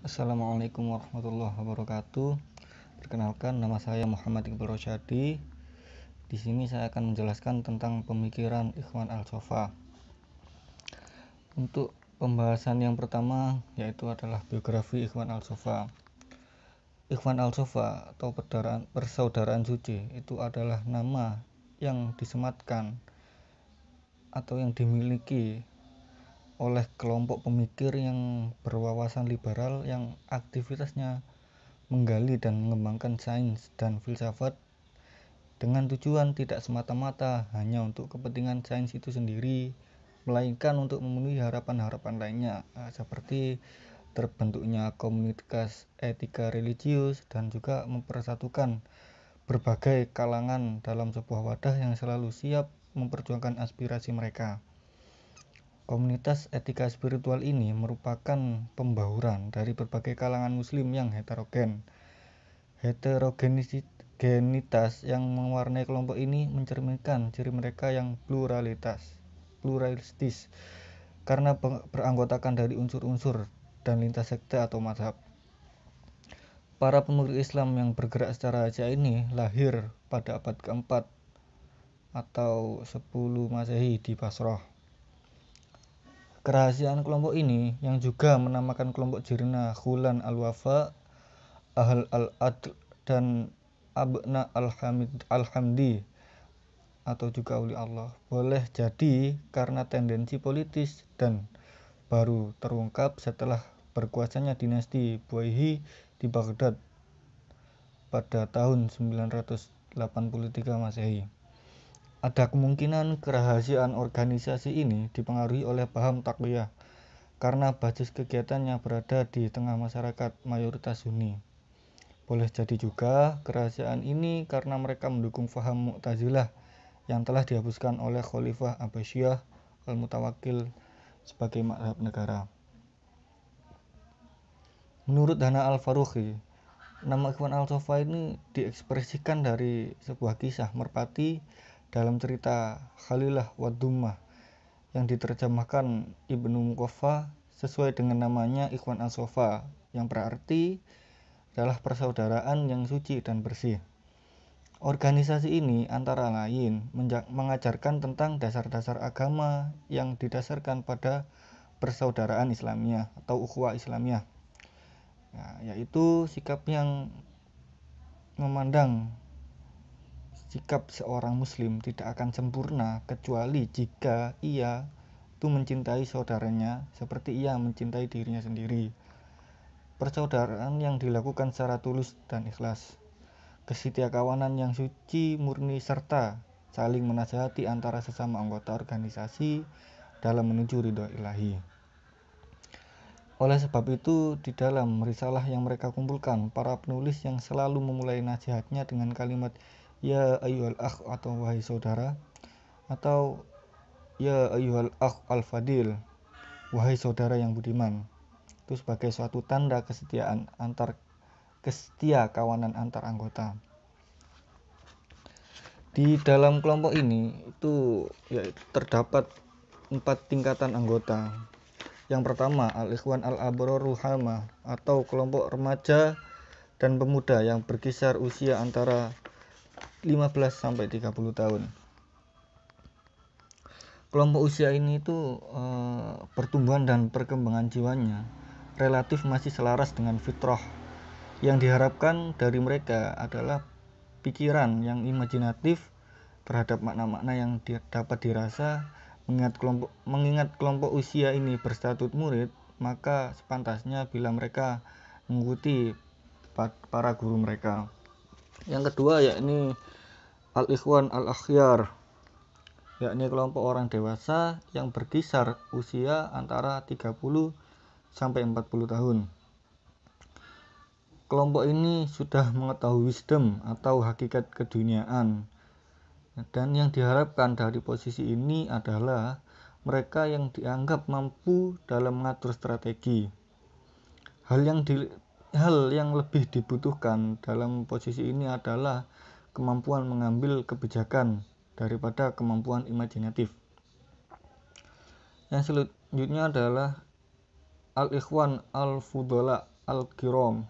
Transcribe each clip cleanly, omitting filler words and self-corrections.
Assalamualaikum warahmatullahi wabarakatuh. Perkenalkan, nama saya Muhammad Iqbal Rosyadi. Di sini saya akan menjelaskan tentang pemikiran Ikhwan al-Sofa. Untuk pembahasan yang pertama yaitu adalah biografi Ikhwan al-Sofa. Ikhwan al-Sofa atau persaudaraan suci itu adalah nama yang disematkan atau yang dimiliki oleh kelompok pemikir yang berwawasan liberal yang aktivitasnya menggali dan mengembangkan sains dan filsafat dengan tujuan tidak semata-mata hanya untuk kepentingan sains itu sendiri, melainkan untuk memenuhi harapan-harapan lainnya, seperti terbentuknya komunitas etika religius dan juga mempersatukan berbagai kalangan dalam sebuah wadah yang selalu siap memperjuangkan aspirasi mereka. Komunitas etika spiritual ini merupakan pembauran dari berbagai kalangan muslim yang heterogen. Heterogenitas yang mewarnai kelompok ini mencerminkan ciri mereka yang pluralistis karena beranggotakan dari unsur-unsur dan lintas sekte atau mazhab. Para pemuka Islam yang bergerak secara acak ini lahir pada abad keempat atau 10 Masehi di Basrah. Kerahasiaan kelompok ini yang juga menamakan kelompok Jirna Khulan al-Wafa, Ahl al-Adl dan Abna al-Hamdi atau juga Uli Allah boleh jadi karena tendensi politis dan baru terungkap setelah berkuasanya dinasti Buayhi di Baghdad pada tahun 983 Masehi. Ada kemungkinan kerahasiaan organisasi ini dipengaruhi oleh paham taqiyah karena basis kegiatannya berada di tengah masyarakat mayoritas Sunni. Boleh jadi juga kerahasiaan ini karena mereka mendukung paham Mu'tazilah yang telah dihapuskan oleh Khalifah Abbasiyah Al-Mutawakkil sebagai mazhab negara. Menurut Hana Al-Faruqi, nama Ikhwan al-Sofa ini diekspresikan dari sebuah kisah merpati dalam cerita Khalilah wa Dummah yang diterjemahkan Ibnu Muqaffa sesuai dengan namanya Ikhwan al-Sofa yang berarti adalah persaudaraan yang suci dan bersih. Organisasi ini antara lain mengajarkan tentang dasar-dasar agama yang didasarkan pada persaudaraan Islamiyah atau ukhuwah Islamiyah, yaitu sikap yang memandang sikap seorang muslim tidak akan sempurna kecuali jika ia itu mencintai saudaranya seperti ia mencintai dirinya sendiri. Persaudaraan yang dilakukan secara tulus dan ikhlas, kesetiakawanan yang suci murni serta saling menasihati antara sesama anggota organisasi dalam menuju ridho ilahi. Oleh sebab itu, di dalam risalah yang mereka kumpulkan, para penulis yang selalu memulai nasihatnya dengan kalimat ya ayyuhal akh atau wahai saudara, atau ya ayyuhal akh al-fadil, wahai saudara yang budiman, itu sebagai suatu tanda kestia kawanan antar anggota. Di dalam kelompok ini itu terdapat 4 tingkatan anggota. Yang pertama, Al-Ikhwan Al-Abrar Ruhama atau kelompok remaja dan pemuda yang berkisar usia antara 15 sampai 30 tahun. Kelompok usia ini itu pertumbuhan dan perkembangan jiwanya relatif masih selaras dengan fitrah. Yang diharapkan dari mereka adalah pikiran yang imajinatif terhadap makna-makna yang dapat dirasa. Mengingat kelompok usia ini berstatut murid, maka sepantasnya bila mereka mengikuti para guru mereka. Yang kedua yakni Al-Ikhwan Al-Akhyar, yakni kelompok orang dewasa yang berkisar usia antara 30 sampai 40 tahun. Kelompok ini sudah mengetahui wisdom atau hakikat keduniaan, dan yang diharapkan dari posisi ini adalah mereka yang dianggap mampu dalam mengatur strategi. Hal yang lebih dibutuhkan dalam posisi ini adalah kemampuan mengambil kebijakan daripada kemampuan imajinatif. Yang selanjutnya adalah Al-Ikhwan Al-Fudala al-Kiram,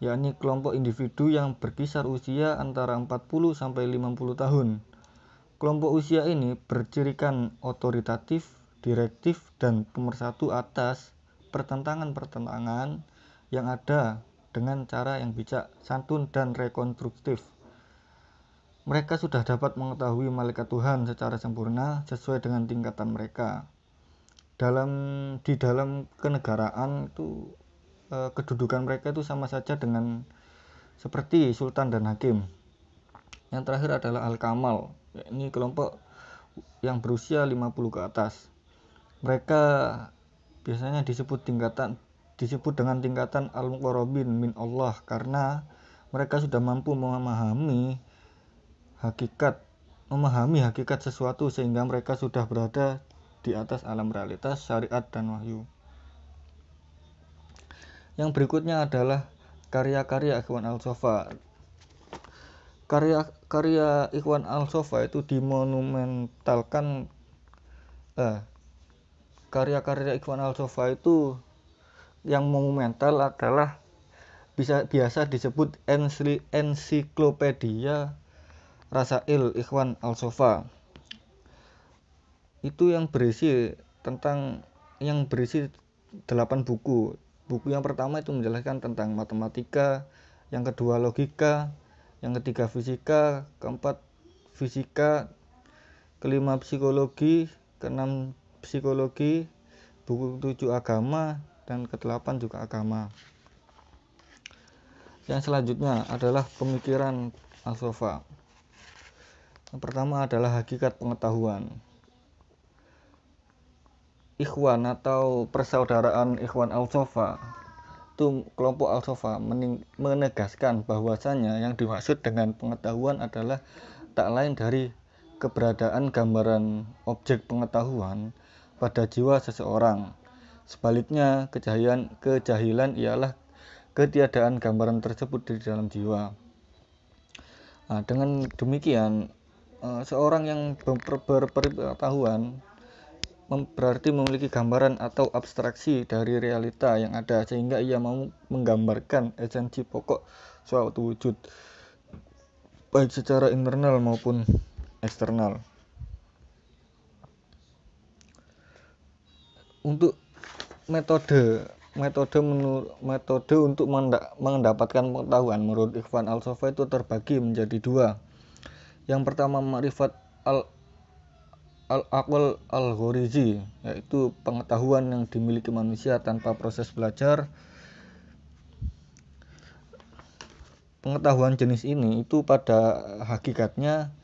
yakni kelompok individu yang berkisar usia antara 40 sampai 50 tahun. Kelompok usia ini bercirikan otoritatif, direktif, dan pemersatu atas pertentangan-pertentangan yang ada dengan cara yang bijak, santun, dan rekonstruktif. Mereka sudah dapat mengetahui malaikat Tuhan secara sempurna sesuai dengan tingkatan mereka. Di dalam kenegaraan itu kedudukan mereka itu sama saja dengan seperti sultan dan hakim. Yang terakhir adalah al-kamal, ini kelompok yang berusia 50 ke atas. Mereka biasanya disebut dengan tingkatan al-muqarrabin min Allah karena mereka sudah mampu memahami hakikat sesuatu sehingga mereka sudah berada di atas alam realitas, syariat, dan wahyu. Yang berikutnya adalah karya-karya Ikhwan Al-Sofa. Karya Ikhwan Al-Sofa itu dimonumentalkan. Karya-karya Ikhwan Al-Sofa itu yang monumental adalah biasa disebut ensiklopedia Rasail Ikhwan Al-Sofa. Itu yang berisi 8 buku. Buku yang pertama itu menjelaskan tentang matematika, yang kedua logika, yang ketiga fisika, keempat fisika, kelima psikologi, keenam psikologi, buku 7 agama, dan ke-8 juga agama. Yang selanjutnya adalah pemikiran Al-Sofa. Yang pertama adalah hakikat pengetahuan. Ikhwan atau persaudaraan Ikhwan Al-Sofa itu kelompok Al-Sofa menegaskan bahwasanya yang dimaksud dengan pengetahuan adalah tak lain dari keberadaan gambaran objek pengetahuan pada jiwa seseorang. Sebaliknya, kejahilan ialah ketiadaan gambaran tersebut di dalam jiwa. Dengan demikian, seorang yang berpengetahuan berarti memiliki gambaran atau abstraksi dari realita yang ada sehingga ia mau menggambarkan esensi pokok suatu wujud baik secara internal maupun eksternal. Untuk metode untuk mendapatkan pengetahuan menurut Ikhwan Al-Sofa itu terbagi menjadi 2. Yang pertama ma'rifat al-aql al-ghorizi, yaitu pengetahuan yang dimiliki manusia tanpa proses belajar. Pengetahuan jenis ini itu pada hakikatnya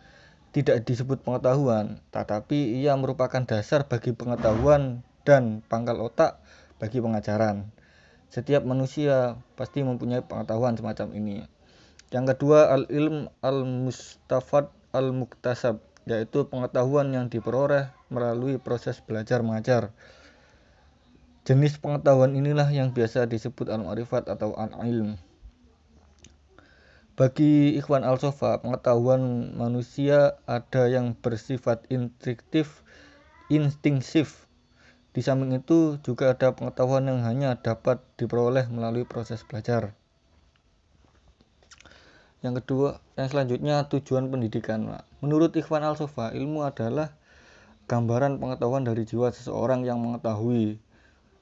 tidak disebut pengetahuan, tetapi ia merupakan dasar bagi pengetahuan dan pangkal otak bagi pengajaran. Setiap manusia pasti mempunyai pengetahuan semacam ini. Yang kedua, al-ilm al-mustafad al-muktasab, yaitu pengetahuan yang diperoleh melalui proses belajar mengajar. Jenis pengetahuan inilah yang biasa disebut al-ma'rifat atau al-ilm. Bagi Ikhwan Al-Sofa, pengetahuan manusia ada yang bersifat instinktif. Di samping itu juga ada pengetahuan yang hanya dapat diperoleh melalui proses belajar. Yang selanjutnya tujuan pendidikan. Menurut Ikhwan Al-Sofa, ilmu adalah gambaran pengetahuan dari jiwa seseorang yang mengetahui.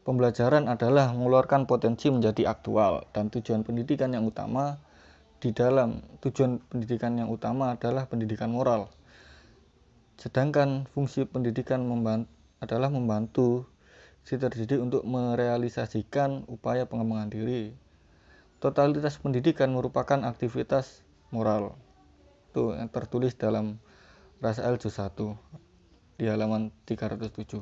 Pembelajaran adalah mengeluarkan potensi menjadi aktual, dan tujuan pendidikan yang utama adalah pendidikan moral. Sedangkan fungsi pendidikan adalah membantu si terdidik untuk merealisasikan upaya pengembangan diri. Totalitas pendidikan merupakan aktivitas moral. Itu yang tertulis dalam Rasail Juz 1 di halaman 307.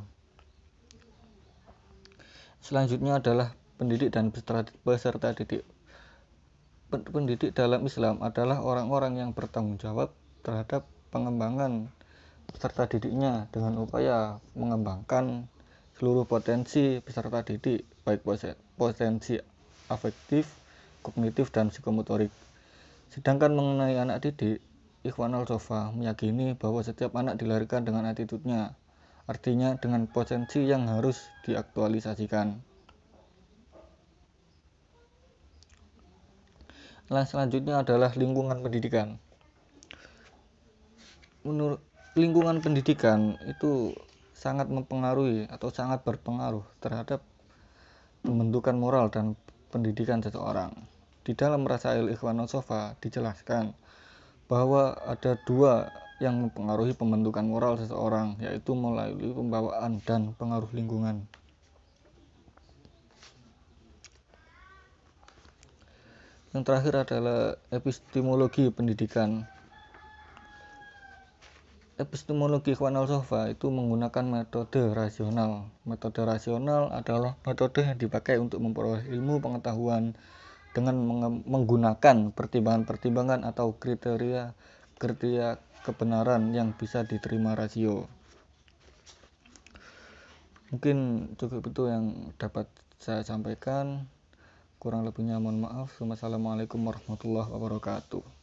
Selanjutnya adalah pendidik dan peserta didik. Pendidik dalam Islam adalah orang-orang yang bertanggung jawab terhadap pengembangan peserta didiknya dengan upaya mengembangkan seluruh potensi peserta didik, baik potensi afektif, kognitif, dan psikomotorik. Sedangkan mengenai anak didik, Ikhwan Al-Sofa meyakini bahwa setiap anak dilahirkan dengan attitude-nya, artinya dengan potensi yang harus diaktualisasikan. Yang selanjutnya adalah lingkungan pendidikan. Menurut lingkungan pendidikan itu sangat mempengaruhi atau sangat berpengaruh terhadap pembentukan moral dan pendidikan seseorang. Di dalam Rasail Ikhwan Sofa dijelaskan bahwa ada dua yang mempengaruhi pembentukan moral seseorang, yaitu melalui pembawaan dan pengaruh lingkungan. Yang terakhir adalah epistemologi pendidikan. Epistemologi Ikhwan Sofa itu menggunakan metode rasional. Metode rasional adalah metode yang dipakai untuk memperoleh ilmu pengetahuan dengan menggunakan pertimbangan-pertimbangan atau kriteria kebenaran yang bisa diterima rasio. Mungkin cukup itu yang dapat saya sampaikan. Kurang lebihnya mohon maaf. Wassalamualaikum warahmatullahi wabarakatuh.